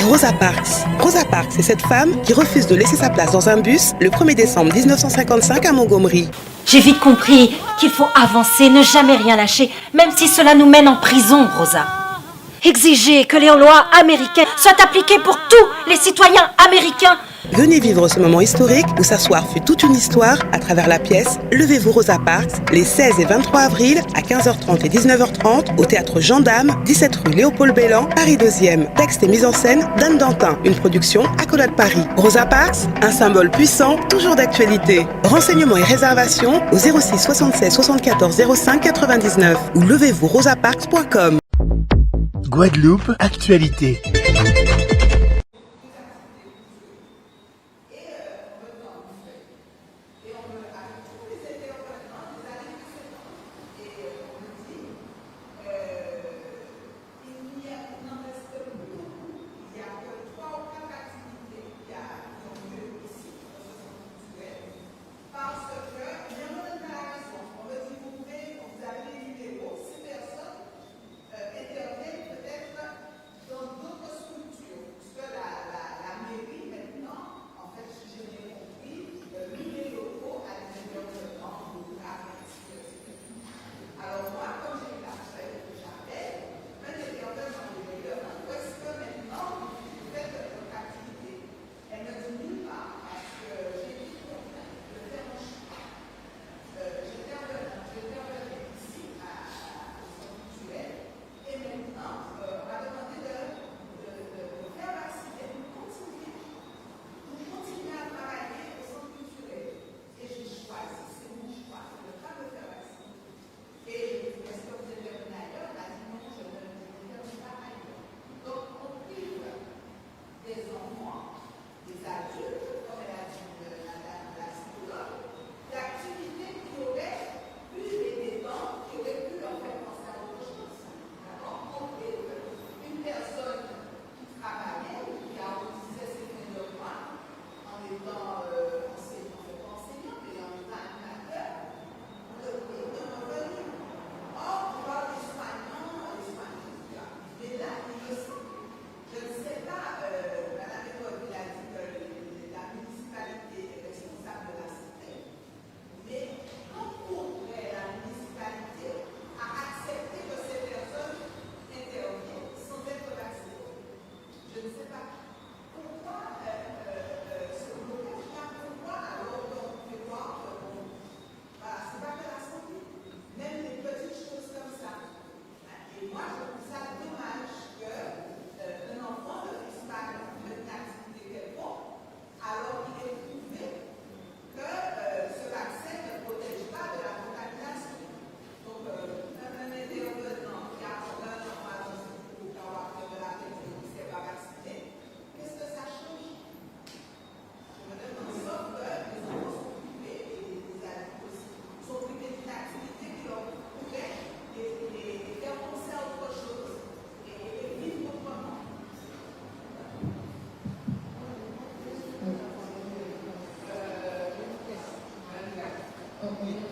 Rosa Parks. Rosa Parks, c'est cette femme qui refuse de laisser sa place dans un bus le 1er décembre 1955 à Montgomery. J'ai vite compris qu'il faut avancer, ne jamais rien lâcher, même si cela nous mène en prison, Rosa. Exiger que les lois américaines soient appliquées pour tous les citoyens américains. Venez vivre ce moment historique où s'asseoir fut toute une histoire à travers la pièce Levez-vous Rosa Parks, les 16 et 23 avril à 15h30 et 19h30 au théâtre Gendarme, 17 rue Léopold Bellan, Paris 2e. Texte et mise en scène d'Anne Dantin, une production Accolade Paris. Rosa Parks, un symbole puissant, toujours d'actualité. Renseignements et réservations au 06 76 74 05 99 ou levez-vous-rosaparks.com. Guadeloupe, actualité.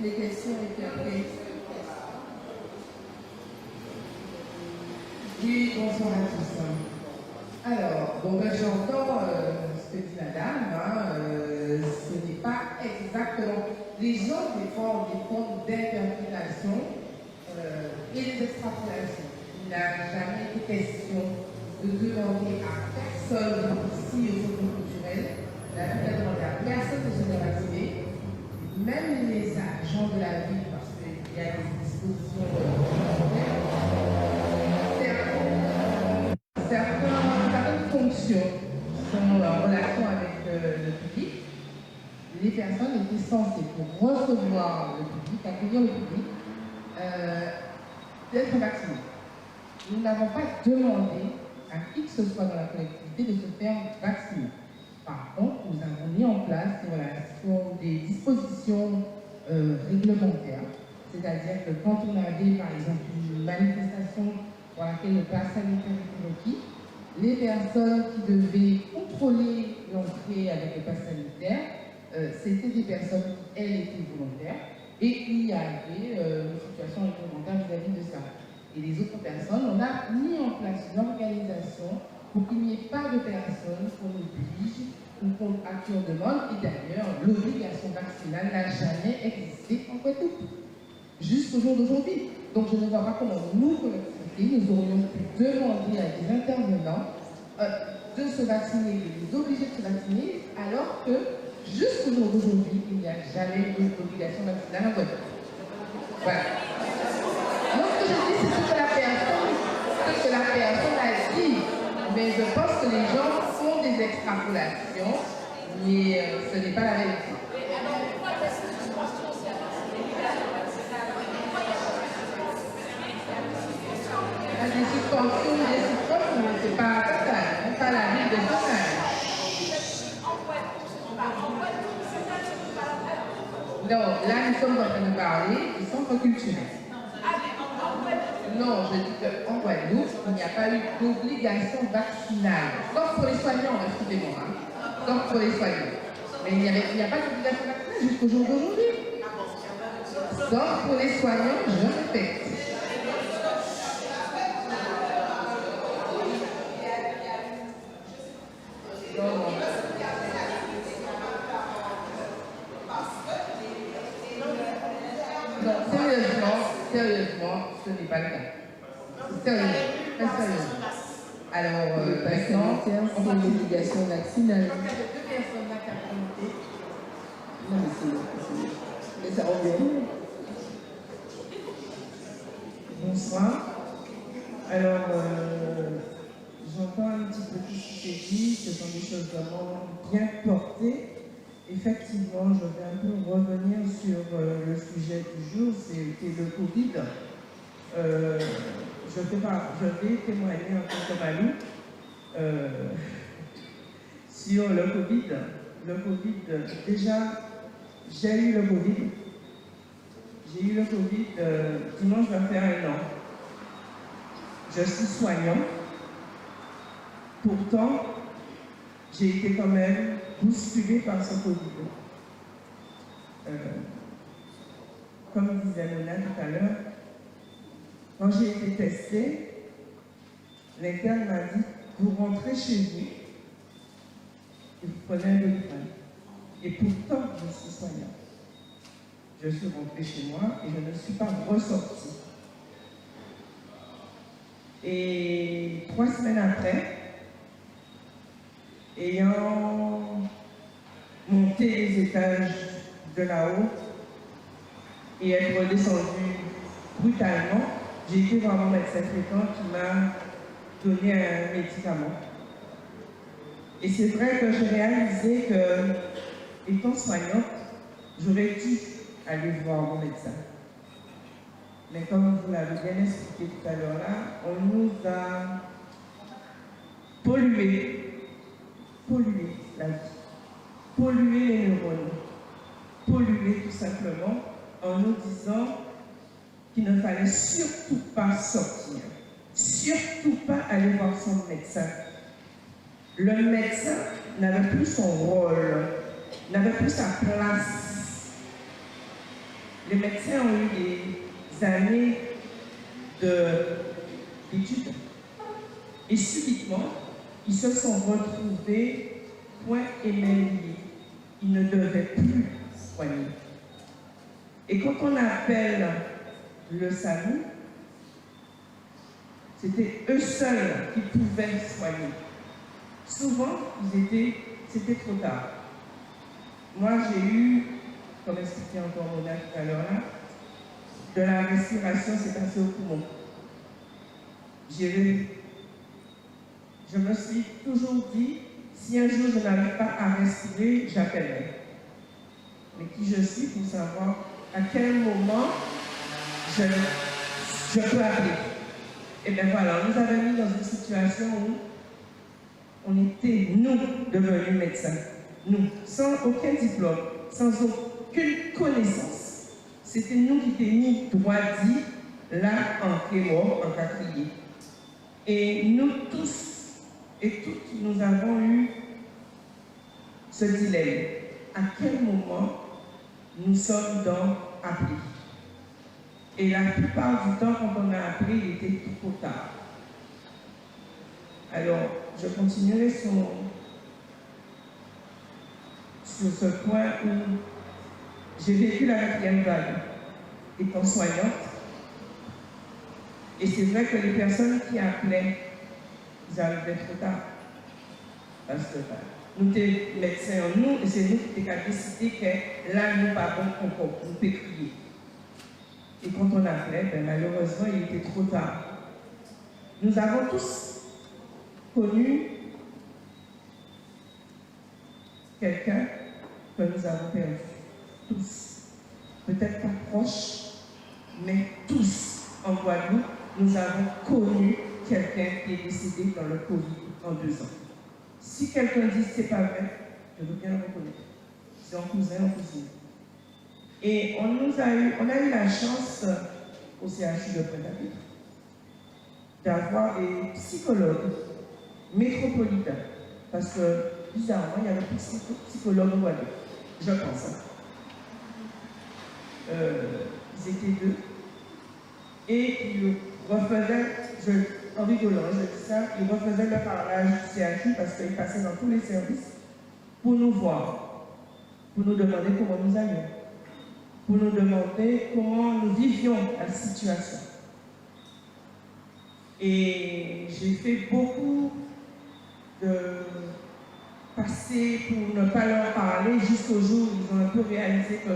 Les questions étaient après. Oui, bonsoir à tous. Alors, bon, ben, j'entends ce que dit madame, ce n'est pas exactement. Les gens défendent des formes d'interprétation et des extrapolations. Il n'a jamais été question de demander à personne ici au Centre culturel, la vie n'a demandé à personne de se faire vacciner. Même les agents de la ville, parce qu'il y a des dispositions certaines fonctions sont en relation avec le public. Les personnes étaient censées, pour recevoir le public, accueillir le public, d'être vaccinées. Nous n'avons pas demandé à qui que ce soit dans la collectivité de se faire vacciner. Par contre, nous avons mis en place des dispositions réglementaires, c'est-à-dire que quand on avait par exemple une manifestation pour laquelle le pass sanitaire était requis, les personnes qui devaient contrôler l'entrée avec le pass sanitaire, c'était des personnes qui, elles, étaient volontaires et qui avaient une situation réglementaire vis-à-vis de ça. Et les autres personnes, on a mis en place une organisation pour qu'il n'y ait pas de personnes qu'on oblige ou à qui on demande. Et d'ailleurs, l'obligation vaccinale n'a jamais existé en Guadeloupe, jusqu'au jour d'aujourd'hui. Donc je ne vois pas comment nous, collectivités, nous aurions pu demander à des intervenants de se vacciner, de les obliger de se vacciner, alors que jusqu'au jour d'aujourd'hui, il n'y a jamais eu d'obligation vaccinale en Guadeloupe. Voilà. Donc ce que je dis, c'est ce que la personne a dit. Mais je pense que les gens font des extrapolations, mais ce n'est pas la vérité. Des suspensions, mais c'est pas total, pas la ville de Total. Non, là nous sommes en train de parler du centre culturel. Non, je dis qu'en Guadeloupe, il n'y a pas eu d'obligation vaccinale. Sauf pour les soignants, excusez-moi. Sauf pour les soignants. Mais il n'y a pas d'obligation vaccinale jusqu'au jour d'aujourd'hui. Sauf pour les soignants, je répète. Non, sérieusement, ce n'est pas le cas. Sérieusement, très sérieusement. Alors, maintenant, c'est l'obligation vaccinale. il y a deux personnes là qui ont présenté. Non, mais ça revient. Bonsoir. Alors, j'entends un petit peu tout ce qui est dit, ce sont des choses vraiment bien portées. Effectivement, je vais un peu revenir sur le sujet du jour, c'est le Covid. Je vais témoigner en tant que Malou sur le Covid. Le Covid, déjà, j'ai eu le Covid. J'ai eu le Covid, dimanche va faire 1 an. Je suis soignant. Pourtant, j'ai été quand même bousculée par ce Covid. Comme disait Mona tout à l'heure, quand j'ai été testée, l'interne m'a dit, vous rentrez chez vous et vous prenez un doliprane. Et pourtant, je suis soignante. Je suis rentrée chez moi et je ne suis pas ressortie. Et 3 semaines après, ayant monté les étages de là-haut et être redescendu brutalement, j'ai été voir mon médecin traitant qui m'a donné un médicament. Et c'est vrai que j'ai réalisé que, étant soignante, j'aurais dû aller voir mon médecin. Mais comme vous l'avez bien expliqué tout à l'heure là, on nous a pollué la vie, pollué les neurones, pollué tout simplement en nous disant qu'il ne fallait surtout pas sortir, surtout pas aller voir son médecin. Le médecin n'avait plus son rôle, n'avait plus sa place. Les médecins ont eu des années d'études et subitement, ils se sont retrouvés point et main liés. Ils ne devaient plus soigner. Et quand on appelle le SAMU, c'était eux seuls qui pouvaient soigner. Souvent, c'était trop tard. Moi, j'ai eu, comme expliqué encore Mona tout à l'heure là, de la respiration, c'est passé au poumon. Je me suis toujours dit, si un jour je n'arrive pas à respirer, j'appellerai. Mais qui je suis pour savoir à quel moment je peux appeler. Et bien voilà, on nous avait mis dans une situation où on était, nous, devenus médecins. Nous, sans aucun diplôme, sans aucune connaissance. C'était nous qui étions mis droit dit, là, en mort, en quatrième. Et nous tous et toutes, nous avons eu ce dilemme. À quel moment nous sommes donc appelés? Et la plupart du temps, quand on a appelé, il était trop tard. Alors, je continuerai sur ce point où j'ai vécu la 4e vague étant soignante. Et c'est vrai que les personnes qui appelaient, ils arrivaient trop tard. Parce que nous sommes médecins en nous, et c'est nous qui avons décidé que là, nous pas bon encore, nous pouvons crier. Et quand on appelait, ben, malheureusement, il était trop tard. Nous avons tous connu quelqu'un que nous avons perdu. Tous. Peut-être pas proches, mais tous en Guadeloupe, nous avons connu quelqu'un qui est décédé dans le Covid en 2 ans. Si quelqu'un dit que ce n'est pas vrai, je veux bien le reconnaître. C'est un cousin, en cousine. Et on a eu la chance au CHU de Pointe-à-Pitre d'avoir des psychologues métropolitains. Parce que, bizarrement, il y avait plus de psychologues au Guadeloupe. Je pense. Ils étaient 2. Et ils refaisaient, en rigolant, je dis ça, ils refaisaient le parlage du CHU parce qu'ils passaient dans tous les services pour nous voir, pour nous demander comment nous allions, pour nous demander comment nous vivions la situation. Et j'ai fait beaucoup de passer pour ne pas leur parler jusqu'au jour où ils ont un peu réalisé que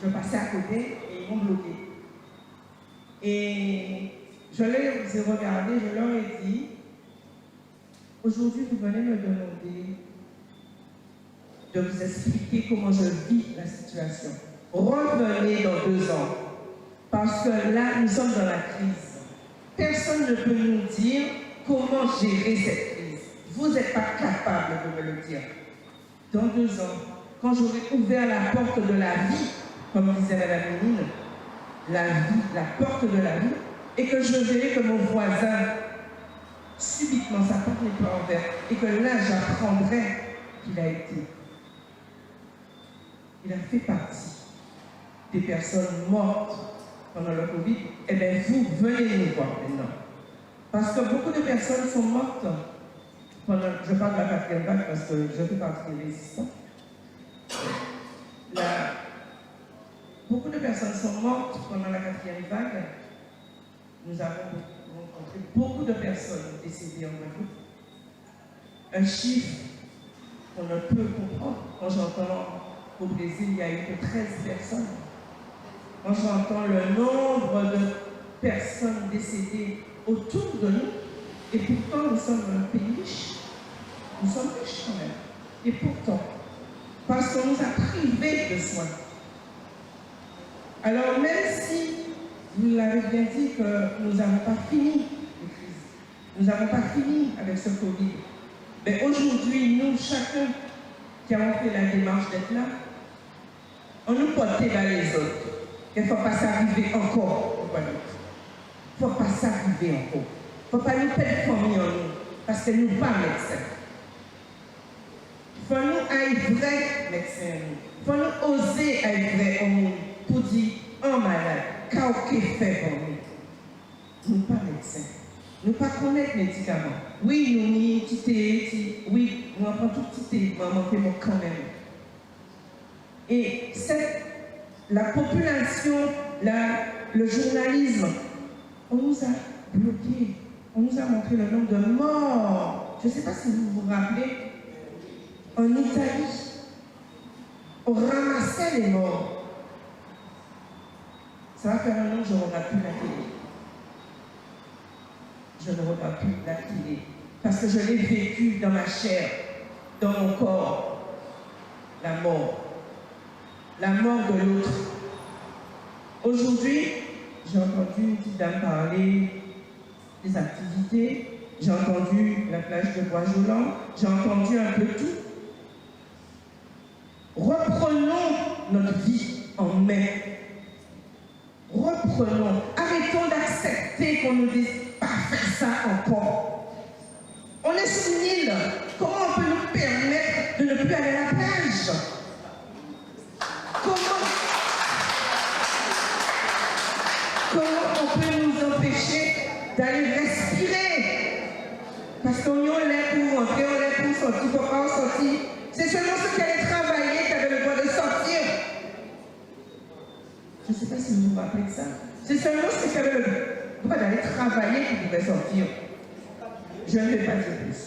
je passais à côté et ils m'ont bloqué. Et je les ai regardés, je leur ai dit, aujourd'hui vous venez me demander de vous expliquer comment je vis la situation. Revenez dans 2 ans, parce que là nous sommes dans la crise. Personne ne peut nous dire comment gérer cette crise. Vous n'êtes pas capable de me le dire. Dans 2 ans, quand j'aurai ouvert la porte de la vie, comme disait Madame Ménine, la vie, la porte de la vie, et que je verrai que mon voisin, subitement, sa porte n'est pas ouverte, et que là, j'apprendrai qu'il a été. Il a fait partie des personnes mortes pendant le Covid. Eh bien, vous, venez nous voir maintenant. Parce que beaucoup de personnes sont mortes pendant, je parle de la 4e vague parce que je fais partie des résistants. Beaucoup de personnes sont mortes pendant la 4e vague. Nous avons rencontré beaucoup de personnes décédées en Guadeloupe. Un chiffre qu'on ne peut comprendre. Quand j'entends qu'au Brésil, il y a eu que 13 personnes. Quand j'entends le nombre de personnes décédées autour de nous, et pourtant nous sommes un pays riche. Nous sommes riches quand même. Et pourtant, parce qu'on nous a privés de soins. Alors même si, vous l'avez bien dit, que nous n'avons pas fini les crises, nous n'avons pas fini avec ce Covid, mais aujourd'hui, nous, chacun qui avons fait la démarche d'être là, on nous porte vers les autres. Il ne faut pas s'arriver encore au Guadeloupe. Il ne faut pas s'arriver encore. Il ne faut pas nous perdre famille en nous, parce que nous ne sommes pas médecins. Il faut nous être vrais médecins. Il faut nous oser être vrais au monde pour dire, un malade, qu'est-ce fait pour nous? Nous ne sommes pas médecins. Nous ne sommes pas connaître les médicaments. Oui, nous n'y oui, nous avons tout petit maman, mais quand même. Et la population, le journalisme, on nous a bloqués. On nous a montré le nombre de morts. Je ne sais pas si vous vous rappelez, en Italie, on ramassait les morts. Ça va faire un an que je ne regarde plus la télé. Je ne regarde plus la télé. Parce que je l'ai vécu dans ma chair, dans mon corps, la mort. La mort de l'autre. Aujourd'hui, j'ai entendu une petite dame parler des activités, j'ai entendu la plage de Bois-Jolant, j'ai entendu un peu tout. Reprenons notre vie en main. Reprenons. Arrêtons d'accepter qu'on nous dise pas faire ça encore. On est sur une île. Comment on peut nous permettre de ne plus aller à la plage? Comment on peut nous empêcher d'aller respirer? on l'est pour rentrer, on l'est pour sortir, papa sortir. C'est seulement ceux qui allaient travailler qui avaient le droit de sortir. Je ne sais pas si vous vous rappelez de ça. C'est seulement ceux qui avaient le droit d'aller travailler qui pouvaient sortir. Je ne vais pas dire plus.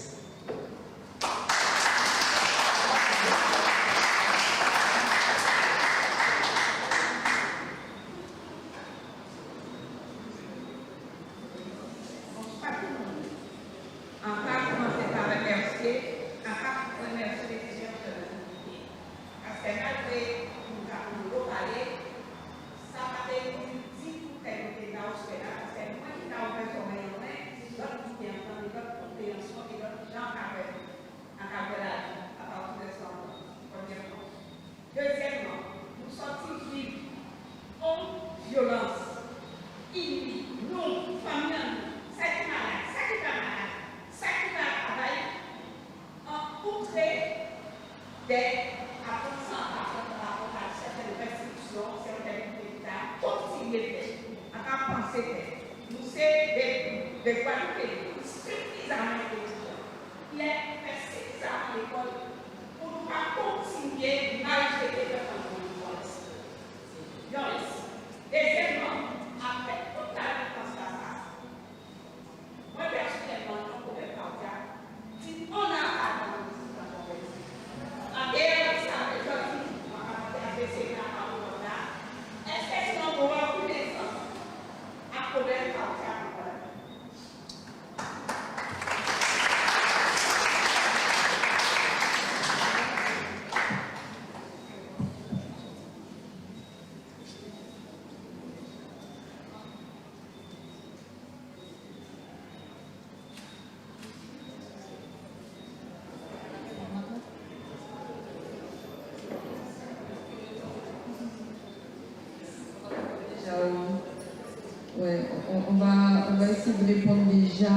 Ouais, on va essayer de répondre déjà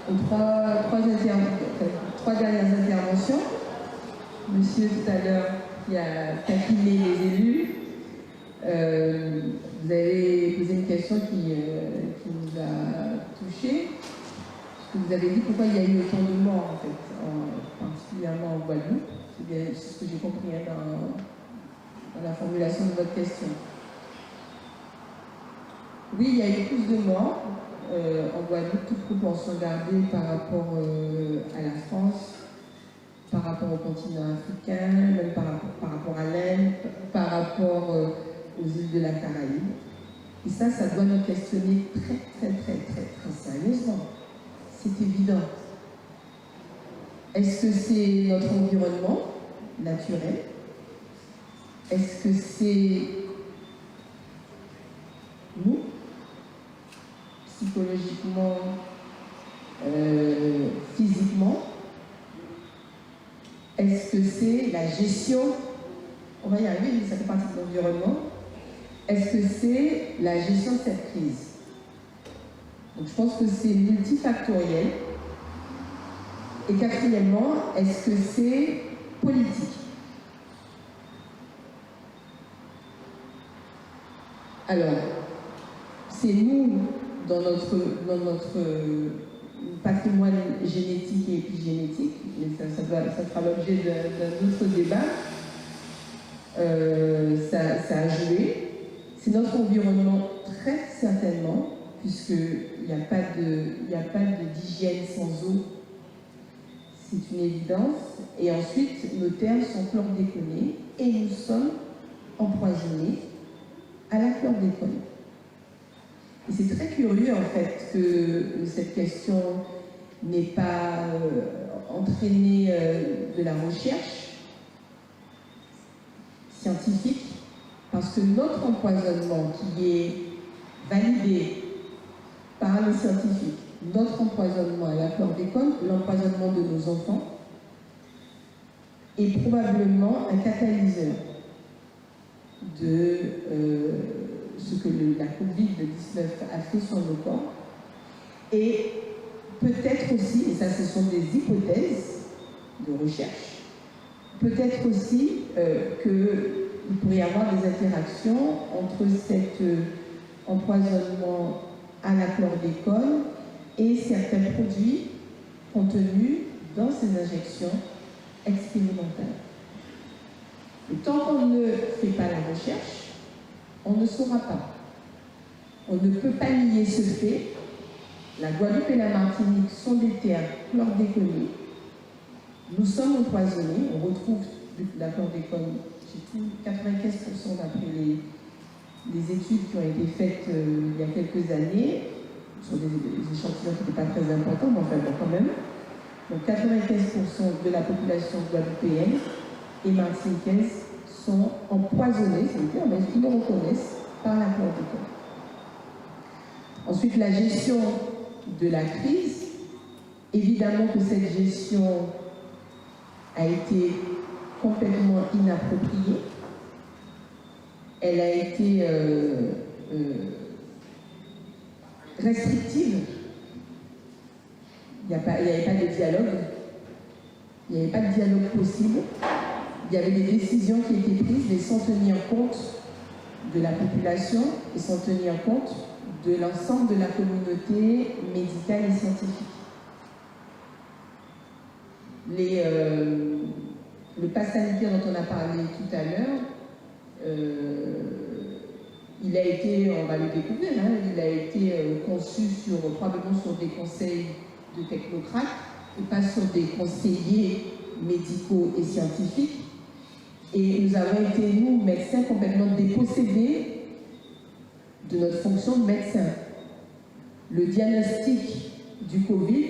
aux trois dernières interventions. Monsieur tout à l'heure qui a taquiné les élus, vous avez posé une question qui nous a touchés. Vous avez dit pourquoi il y a eu autant de morts en fait, particulièrement en Guadeloupe. C'est ce que j'ai compris dans la formulation de votre question. Oui, il y a eu plus de morts en Guadeloupe, toute proportion gardée par rapport à la France, par rapport au continent africain, même par rapport à l'Inde, par rapport aux îles de la Caraïbe. Et ça doit nous questionner très sérieusement. C'est évident. Est-ce que c'est notre environnement naturel? Est-ce que c'est nous, psychologiquement, physiquement? Est-ce que c'est la gestion? On va y arriver, mais ça fait partie de l'environnement. Est-ce que c'est la gestion de cette crise? Donc je pense que c'est multifactoriel. Et quatrièmement, est-ce que c'est politique? Alors, c'est nous, dans notre patrimoine génétique et épigénétique, mais ça sera l'objet d'un autre débat, ça a joué. C'est notre environnement très certainement, puisqu'il n'y a pas d'hygiène sans eau, c'est une évidence. Et ensuite, nos terres sont chlordéconées et nous sommes empoisonnés à la chlordécone. Et c'est très curieux en fait que cette question n'ait pas entraîné de la recherche scientifique, parce que notre empoisonnement qui est validé par les scientifiques, notre empoisonnement à la chlordécone, l'empoisonnement de nos enfants, est probablement un catalyseur de ce que la Covid-19 a fait sur nos corps. Et peut-être aussi, et ça ce sont des hypothèses de recherche, peut-être aussi qu'il pourrait y avoir des interactions entre cet empoisonnement à la chlordécone et certains produits contenus dans ces injections expérimentales. Et tant qu'on ne fait pas la recherche, on ne saura pas. On ne peut pas nier ce fait. La Guadeloupe et la Martinique sont des terres chlordéconées. Nous sommes empoisonnés. On retrouve la chlordécone chez tout, 95% d'après les études qui ont été faites il y a quelques années, sur des échantillons qui n'étaient pas très importants, mais enfin bon, quand même. Donc 95% de la population guadeloupéenne et martiniquaise sont empoisonnés, c'est-à-dire mais ils le reconnaissent par la chlordécone. Ensuite, la gestion de la crise. Évidemment que cette gestion a été complètement inappropriée. Elle a été restrictive. Il n'y avait pas de dialogue. Il n'y avait pas de dialogue possible. Il y avait des décisions qui étaient prises, mais sans tenir compte de la population et sans tenir compte de l'ensemble de la communauté médicale et scientifique. Le pass sanitaire dont on a parlé tout à l'heure, il a été, on va le découvrir, hein, il a été conçu probablement sur des conseils de technocrates et pas sur des conseillers médicaux et scientifiques. Et nous avons été, nous, médecins, complètement dépossédés de notre fonction de médecin. Le diagnostic du Covid,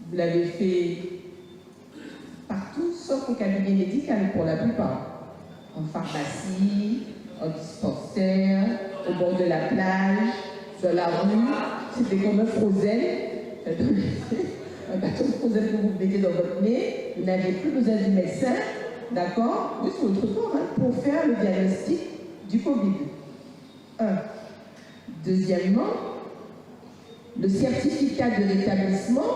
vous l'avez fait partout, sauf au cabinet médical pour la plupart. En pharmacie, en dispensaire, au bord de la plage, dans la rue. C'était comme un Frozen. Un bâton de Frozen que vous mettez dans votre nez. Vous n'avez plus besoin du médecin, d'accord, juste votre corps, hein, pour faire le diagnostic du Covid. Deuxièmement, le certificat de rétablissement,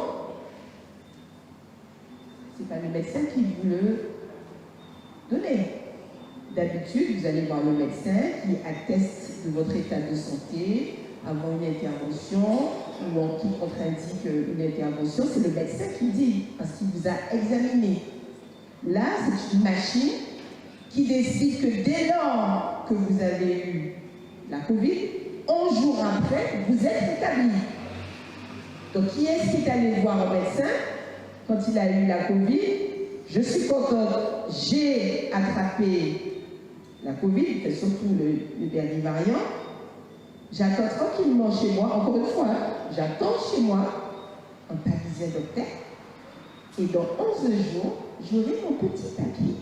c'est pas le médecin qui vous le donne. D'habitude, vous allez voir le médecin qui atteste de votre état de santé avant une intervention ou en qui contre-indique une intervention. C'est le médecin qui dit, parce qu'il vous a examiné. Là, c'est une machine qui décide que dès lors que vous avez eu la Covid, 11 jours après, vous êtes rétabli. Donc, qui est-ce qui est allé voir un médecin quand il a eu la Covid? Je suis contente, j'ai attrapé la Covid, et surtout le dernier variant. J'attends tranquillement chez moi, encore une fois, j'attends chez moi un parisien docteur, et dans 11 jours, j'aurai mon petit papier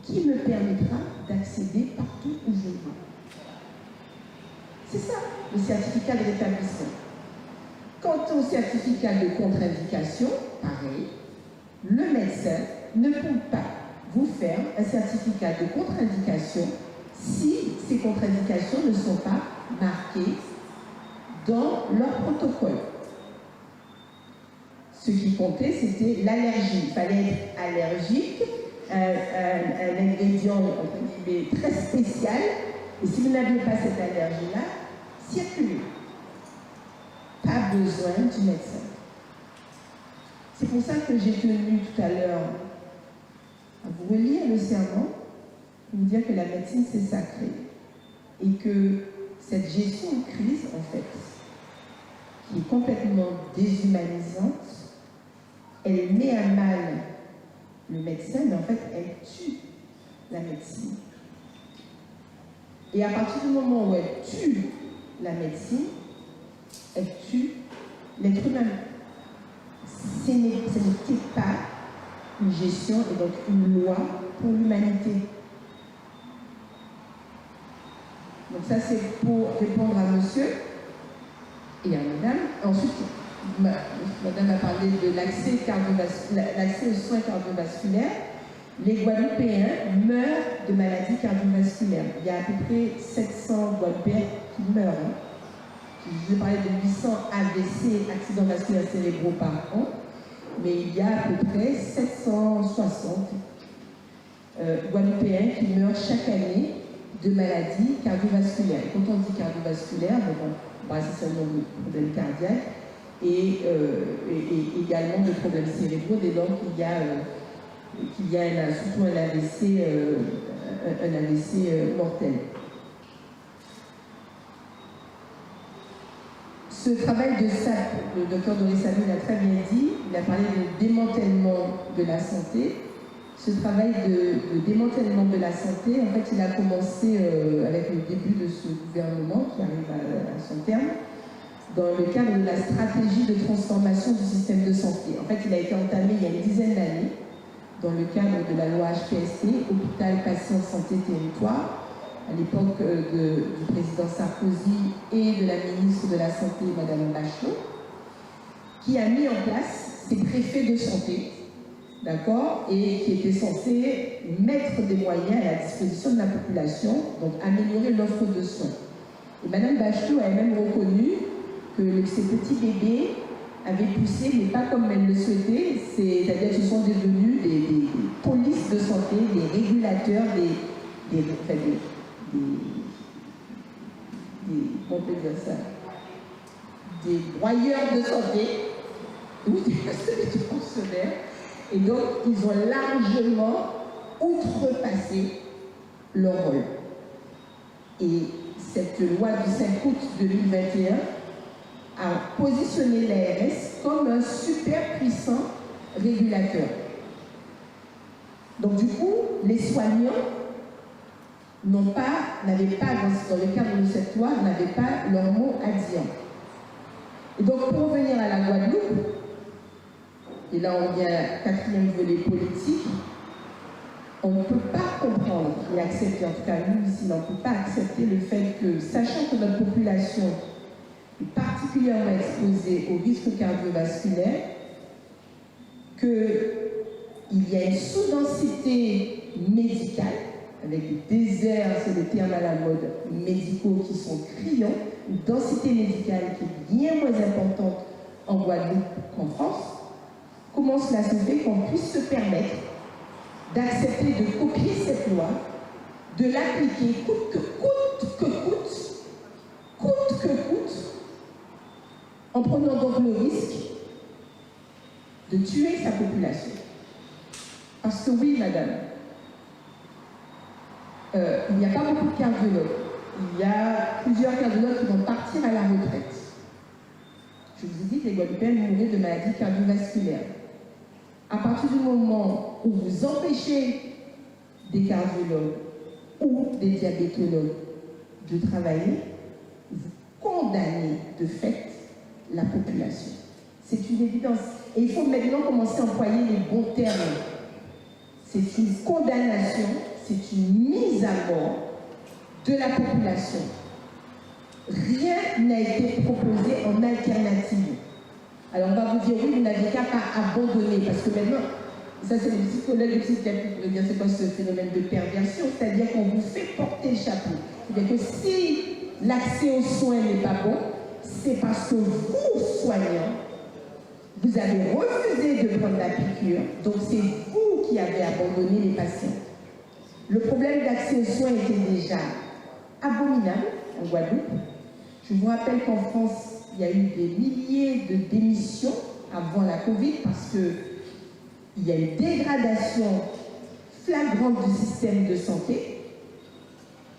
qui me permettra d'accéder partout où je veux. C'est ça, le certificat de rétablissement. Quant au certificat de contre-indication, pareil, le médecin ne peut pas vous faire un certificat de contre-indication si ces contre-indications ne sont pas marquées dans leur protocole. Ce qui comptait, c'était l'allergie. Il fallait être allergique à un ingrédient entre guillemets, très spécial. Et si vous n'aviez pas cette allergie-là, circulez. Pas besoin du médecin. C'est pour ça que j'ai tenu tout à l'heure à vous relire le serment pour vous dire que la médecine, c'est sacré. Et que cette gestion de crise, en fait, qui est complètement déshumanisante, elle met à mal le médecin, mais en fait, elle tue la médecine. Et à partir du moment où elle tue la médecine, elle tue l'être humain. Ce n'était pas une gestion et donc une loi pour l'humanité. Donc ça, c'est pour répondre à monsieur et à madame. Ensuite, madame a parlé de l'accès aux soins cardiovasculaires. Les Guadeloupéens meurent de maladies cardiovasculaires. Il y a à peu près 700 Guadeloupéens qui meurent. Je vous ai parlé de 800 AVC, accidents vasculaires cérébraux par an, mais il y a à peu près 760 Guadeloupéens qui meurent chaque année de maladies cardiovasculaires. Et quand on dit cardiovasculaire, on parle essentiellement de problèmes cardiaques et également de problèmes cérébraux dès lors qu'il y a surtout un AVC mortel. Ce travail de SAP, le docteur Doris Samuel l'a très bien dit, il a parlé de démantèlement de la santé. Ce travail de démantèlement de la santé, en fait, il a commencé avec le début de ce gouvernement qui arrive à son terme, dans le cadre de la stratégie de transformation du système de santé. En fait, il a été entamé il y a une dizaine d'années, dans le cadre de la loi HPST, Hôpital, Patient, Santé, Territoire, à l'époque du président Sarkozy et de la ministre de la Santé, Madame Bachelot, qui a mis en place ces préfets de santé, d'accord, et qui était censé mettre des moyens à la disposition de la population, donc améliorer l'offre de soins. Et Madame Bachelot a même reconnu que ces petits bébés avaient poussé, mais pas comme elle le souhaitait, c'est-à-dire qu'ils sont devenus des polices de santé, des régulateurs, on peut dire ça, des broyeurs de santé, ou des fonctionnaires, et donc ils ont largement outrepassé leur rôle. Et cette loi du 5 août 2021 a positionné l'ARS comme un super puissant régulateur. Donc du coup, les soignants n'avaient pas, dans le cadre de cette loi, n'avaient pas leur mot à dire. Et donc pour revenir à la Guadeloupe, et là on vient au quatrième volet politique, on ne peut pas comprendre et accepter, en tout cas nous ici, on ne peut pas accepter le fait que, sachant que notre population est particulièrement exposée aux risques cardiovasculaires, qu'il y a une sous-densité médicale, avec des déserts, c'est le terme à la mode, médicaux qui sont criants, une densité médicale qui est bien moins importante en Guadeloupe qu'en France. Comment cela se fait qu'on puisse se permettre d'accepter de copier cette loi, de l'appliquer coûte que coûte, en prenant donc le risque de tuer sa population. Parce que oui, madame, il n'y a pas beaucoup de cardiologues. Il y a plusieurs cardiologues qui vont partir à la retraite. Je vous ai dit que les Guadeloupéens mouraient de maladies cardiovasculaires. À partir du moment où vous empêchez des cardiologues ou des diabétologues de travailler, vous condamnez de fait la population. C'est une évidence. Et il faut maintenant commencer à employer les bons termes. C'est une condamnation, c'est une mise à mort de la population. Rien n'a été proposé en alternative. Alors on va vous dire, oui, vous n'avez qu'à pas abandonner, parce que maintenant, ça c'est les psychologues et psychiatres qui pourraient dire c'est quoi ce phénomène de perversion, c'est-à-dire qu'on vous fait porter le chapeau. C'est-à-dire que si l'accès aux soins n'est pas bon, c'est parce que vous, soignants, vous avez refusé de prendre la piqûre, donc c'est vous qui avez abandonné les patients. Le problème d'accès aux soins était déjà abominable en Guadeloupe. Je vous rappelle qu'en France, il y a eu des milliers de démissions avant la Covid parce qu'il y a une dégradation flagrante du système de santé.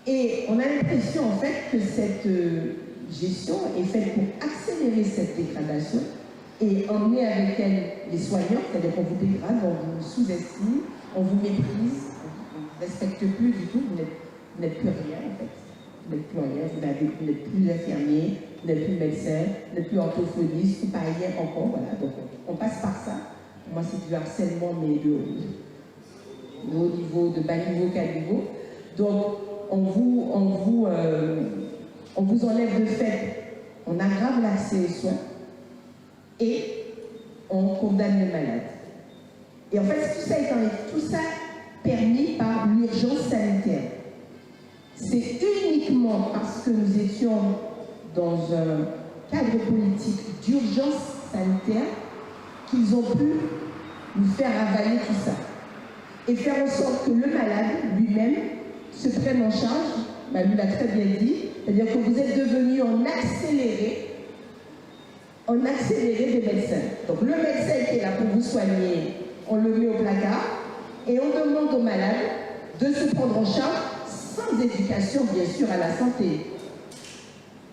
Et on a l'impression en fait que cette gestion est faite pour accélérer cette dégradation et emmener avec elle les soignants, c'est-à-dire qu'on vous dégrade, on vous sous-estime, on vous méprise, on ne vous respecte plus du tout, vous n'êtes plus rien en fait. Vous n'êtes plus rien, vous n'êtes plus infirmier, vous n'êtes plus médecin, vous n'êtes plus orthophoniste, ou pas rien encore, voilà. Donc on passe par ça. Moi c'est du harcèlement, mais de haut niveau, de bas niveau qu'à niveau. Donc on vous enlève de fait, on aggrave l'accès aux soins et on condamne les malades. Et en fait tout ça permis par l'urgence sanitaire. C'est uniquement parce que nous étions dans un cadre politique d'urgence sanitaire qu'ils ont pu nous faire avaler tout ça. Et faire en sorte que le malade lui-même se prennent en charge. Malou l'a très bien dit, c'est-à-dire que vous êtes devenus en accéléré des médecins. Donc le médecin qui est là pour vous soigner, on le met au placard et on demande aux malades de se prendre en charge sans éducation, bien sûr, à la santé.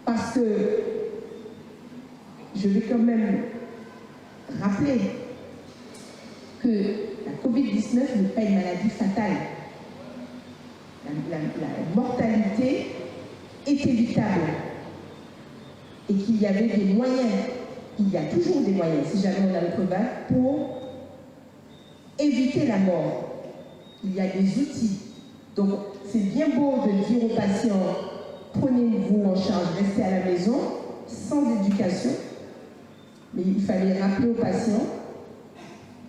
Parce que je vais quand même rappeler que la Covid-19 n'est pas une maladie fatale. La mortalité est évitable et qu'il y avait des moyens, il y a toujours des moyens, si jamais on a notre vague, pour éviter la mort. Il y a des outils. Donc c'est bien beau de dire aux patients, prenez-vous en charge, restez à la maison, sans éducation, mais il fallait rappeler aux patients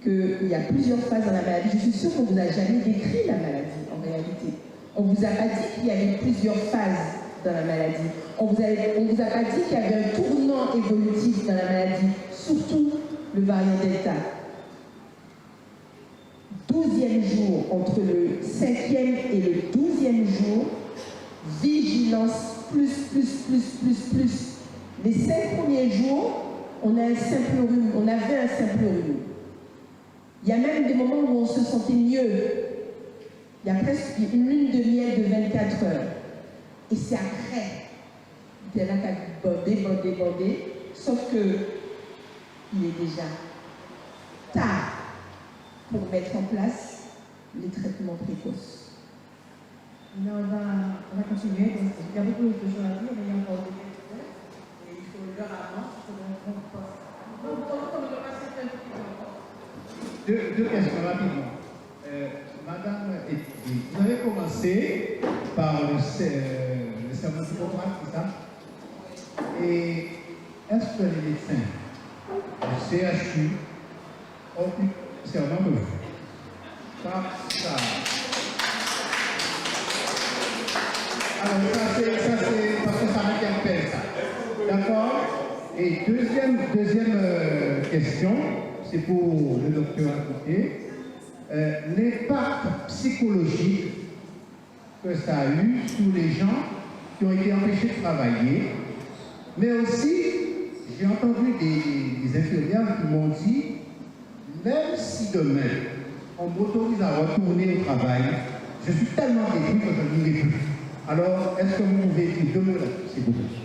qu'il y a plusieurs phases dans la maladie. Je suis sûre qu'on ne vous a jamais décrit la maladie en réalité. On ne vous a pas dit qu'il y avait plusieurs phases dans la maladie. On ne vous a pas dit qu'il y avait un tournant évolutif dans la maladie, surtout le variant Delta. 12e jour, entre le 5e et le 12e jour, vigilance plus. Les 5 premiers jours, on avait un simple rhume. Il y a même des moments où on se sentait mieux. Il y a presque une lune de miel de 24 heures. Et c'est après, il y en a qui a bandé, sauf que il est déjà tard pour mettre en place les traitements précoces. On va continuer, donc il y a beaucoup de choses à dire, mais il y a encore des questions, et il faut l'heure avant, Deux questions rapidement. Madame, vous avez commencé par le serment d'Hippocrate, c'est ça? Et est-ce que les médecins du CHU ont eu serment de vous? Ça. Alors ça c'est parce que ça m'interpelle ça. D'accord? Et deuxième question, c'est pour le docteur à côté. L'impact psychologique que ça a eu sur les gens qui ont été empêchés de travailler, mais aussi, j'ai entendu des infirmières qui m'ont dit, même si demain, on m'autorise à retourner au travail, je suis tellement détruit que je n'irai plus. Alors, est-ce que vous pouvez dire 2 mots là-dessus, s'il vous plaît?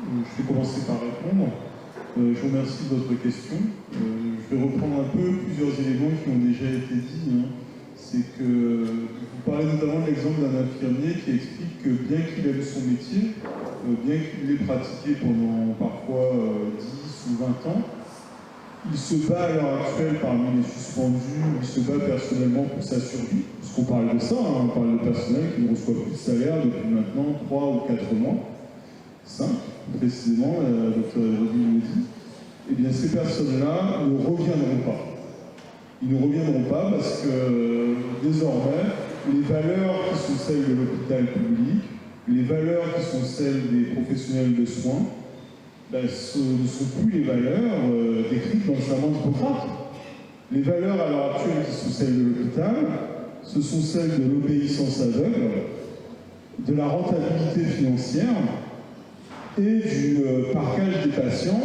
Je vais commencer par répondre. Je vous remercie de votre question. Je vais reprendre un peu plusieurs éléments qui ont déjà été dits. C'est que vous parlez notamment de l'exemple d'un infirmier qui explique que bien qu'il aime son métier, bien qu'il l'ait pratiqué pendant parfois 10 ou 20 ans, il se bat à l'heure actuelle parmi les suspendus, il se bat personnellement pour sa survie, parce qu'on parle de ça, on parle de personnel qui ne reçoit plus de salaire depuis maintenant 3 ou 4 mois, 5 précisément, la docteur Elodie le dit. Eh bien ces personnes-là ne reviendront pas. Ils ne reviendront pas parce que désormais, les valeurs qui sont celles de l'hôpital public, les valeurs qui sont celles des professionnels de soins, ce ne sont plus les valeurs décrites dans le serment d'Hippocrate. Les valeurs à l'heure actuelle qui sont celles de l'hôpital, ce sont celles de l'obéissance aveugle, de la rentabilité financière et du parquage des patients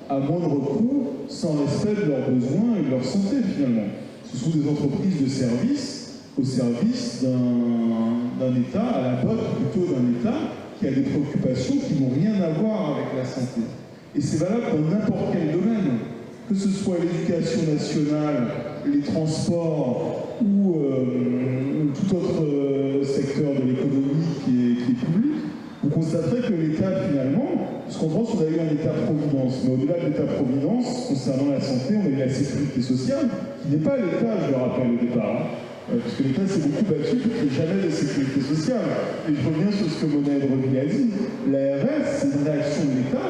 à moindre coût, sans respect de leurs besoins et de leur santé finalement. Ce sont des entreprises de service au service d'un État, à la botte plutôt d'un État qui a des préoccupations qui n'ont rien à voir avec la santé. Et c'est valable dans n'importe quel domaine, que ce soit l'éducation nationale, les transports ou tout autre secteur de l'économie qui est public. Vous constaterez que l'État finalement, parce qu'en France on a eu un État-providence, mais au-delà de l'État-providence, concernant la santé, on a eu la sécurité sociale, qui n'est pas l'État, je le rappelle au départ, parce que l'État s'est beaucoup battu pour qu'il n'y ait jamais de sécurité sociale. Et je reviens sur ce que Mona Edreville a dit, l'ARS, c'est une réaction de l'État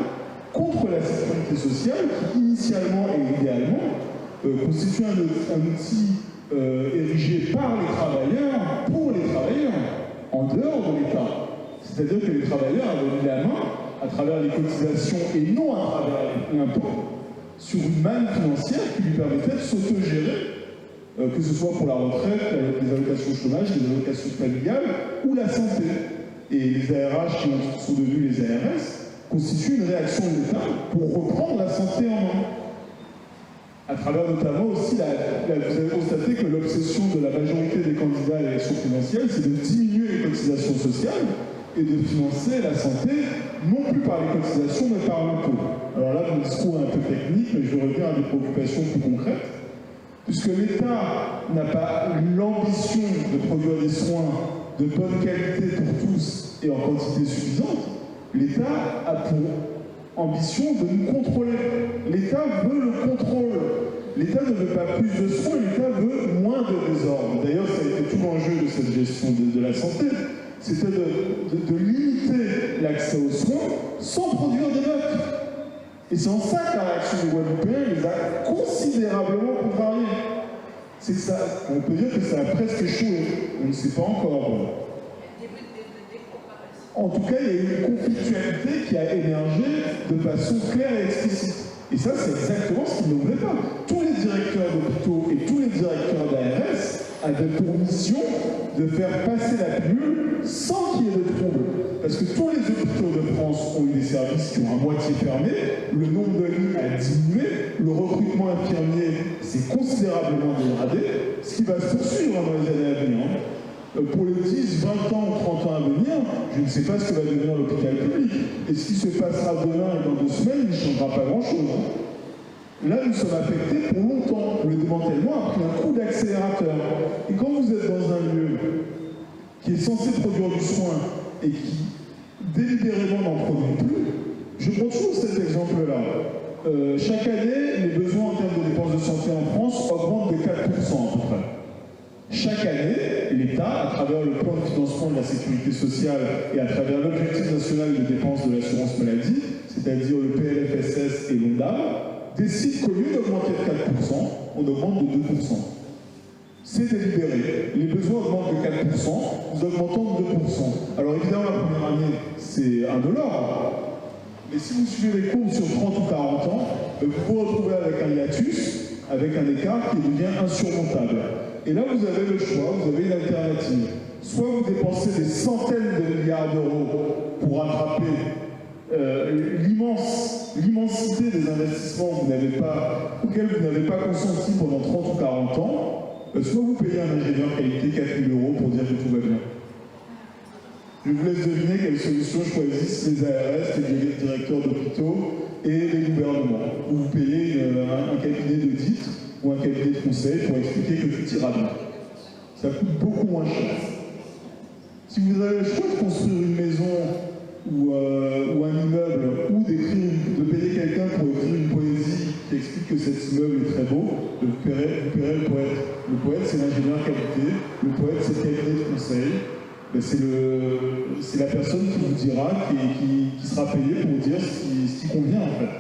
contre la sécurité sociale qui initialement et idéalement constitue un outil érigé par les travailleurs, pour les travailleurs, en dehors de l'État. C'est-à-dire que les travailleurs avaient mis la main, à travers les cotisations et non à travers l'impôt, sur une manne financière qui lui permettrait de s'autogérer, que ce soit pour la retraite, les allocations chômage, les allocations familiales ou la santé. Et les ARH qui sont devenus les ARS constituent une réaction de l'État pour reprendre la santé en main. À travers notamment aussi, vous avez constaté que l'obsession de la majorité des candidats à l'élection présidentielle, c'est de diminuer les cotisations sociales et de financer la santé, non plus par les cotisations, mais par l'impôt. Alors là, mon discours est un peu technique, mais je reviens à des préoccupations plus concrètes. Puisque l'État n'a pas l'ambition de produire des soins de bonne qualité pour tous et en quantité suffisante, l'État a pour ambition de nous contrôler. L'État veut le contrôle. L'État ne veut pas plus de soins, l'État veut moins de désordre. D'ailleurs, ça a été tout l'enjeu de cette gestion de la santé. C'était de limiter l'accès aux soins sans produire des meurtres. Et c'est en ça que la réaction des Guadeloupéens les a considérablement contrariés. C'est que ça, on peut dire que ça a presque échoué. On ne sait pas encore. En tout cas, il y a eu une conflictualité qui a émergé de façon claire et explicite. Et ça, c'est exactement ce qu'ils ne voulaient pas. Tous les directeurs d'hôpitaux et tous les directeurs d'ARS avaient pour mission de faire passer la pilule sans qu'il y ait de troubles. Parce que tous les hôpitaux de France ont eu des services qui ont à moitié fermé, le nombre de lits a diminué, le recrutement infirmier s'est considérablement dégradé, ce qui va se poursuivre dans les années à venir. Pour les 10, 20 ans ou 30 ans à venir, je ne sais pas ce que va devenir l'hôpital public. Et ce qui se passera demain et dans 2 semaines ne changera pas grand-chose. Là, nous sommes affectés pour longtemps. Le démantèlement a pris un coup d'accélérateur. Et quand vous êtes dans un lieu qui est censé produire du soin et qui délibérément n'en produit plus, je prends toujours cet exemple-là. Chaque année, les besoins en termes de dépenses de santé en France augmentent de 4% à peu près. Chaque année, l'État, à travers le plan de financement de la sécurité sociale et à travers l'objectif national de dépenses de l'assurance maladie, c'est-à-dire le PLFSS et l'ONDAM, décide qu'au lieu d'augmenter de 4%, on augmente de 2%. C'est délibéré. Les besoins augmentent de 4%, nous augmentons de 2%. Alors évidemment, la première année, c'est un dollar. Mais si vous suivez les courbes sur 30 ou 40 ans, vous vous retrouvez avec un hiatus, avec un écart qui devient insurmontable. Et là, vous avez le choix, vous avez une alternative. Soit vous dépensez des centaines de milliards d'euros pour rattraper l'immensité des investissements auxquels vous n'avez pas consenti pendant 30 ou 40 ans, soit vous payez un ingénieur qualité 4 000 € pour dire que tout va bien. Je vous laisse deviner quelle solution choisissent les ARS, les directeurs d'hôpitaux et les gouvernements. Vous payez un cabinet d'audit ou un cabinet de conseil pour expliquer que tout ira bien. Ça coûte beaucoup moins cher. Si vous avez le choix de construire une maison ou un immeuble, ou de payer quelqu'un pour écrire une poésie qui explique que cet immeuble est très beau, vous paierez le poète. Le poète, c'est l'ingénieur qualité, le poète, c'est le cabinet de conseil. C'est la personne qui vous dira, qui sera payée pour dire ce qui convient en fait.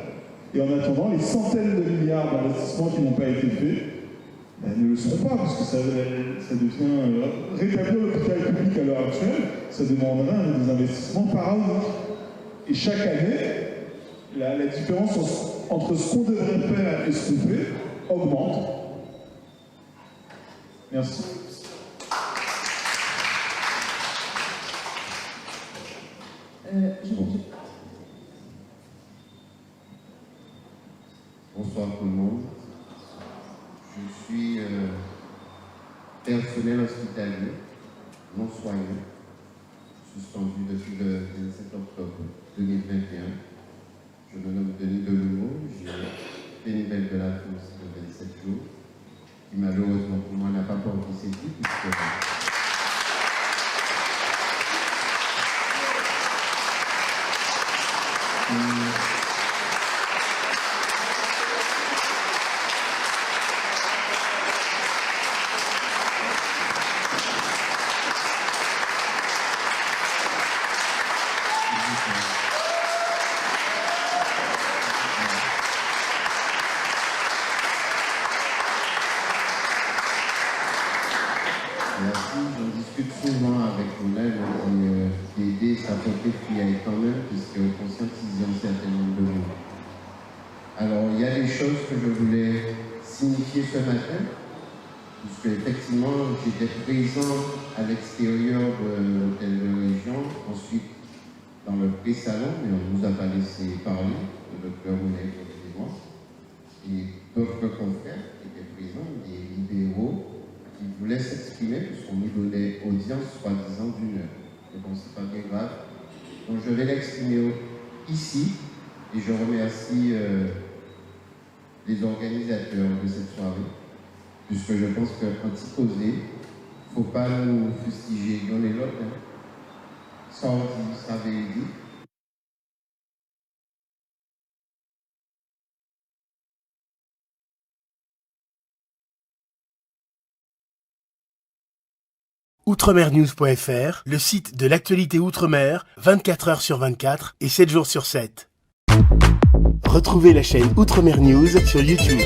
Et en attendant, les centaines de milliards d'investissements qui n'ont pas été faits ne le seront pas, parce que ça devient... rétablir l'hôpital public à l'heure actuelle, ça demanderait des investissements pharaoniques. Et chaque année, la différence entre ce qu'on devrait faire et ce qu'on fait augmente. Merci. Bonsoir tout le monde. Je suis personnel hospitalier, non soignant, suspendu depuis le 27 octobre 2021. Je me nomme Denis Delumeau, j'ai bénévole de la France de 27 jours, qui malheureusement pour moi n'a pas porté ses vies, puisque j'en discute souvent avec vous-même, l'aider sa propre fille quand même, puisque conscientisant un certain nombre de mots. Alors, il y y a des choses que je voulais signifier ce matin, puisque effectivement j'étais présent à l'extérieur de l'hôtel de région, ensuite dans le pré-salon, mais on ne nous a pas laissé parler, le docteur Monet et moi, et d'autres confrères qui étaient présents, des libéraux qui voulaient s'exprimer, puisqu'on nous donnait audience soi-disant d'1 heure. Mais bon, c'est pas bien grave. Donc je vais l'exprimer ici, et je remercie les organisateurs de cette soirée, puisque je pense qu'Antiposé, il ne faut pas nous fustiger l'un et l'autre. Ça on dit, ça veut dire. Outremernews.fr, le site de l'actualité Outre-mer, 24 heures sur 24 et 7 jours sur 7. Retrouvez la chaîne Outremer News sur YouTube.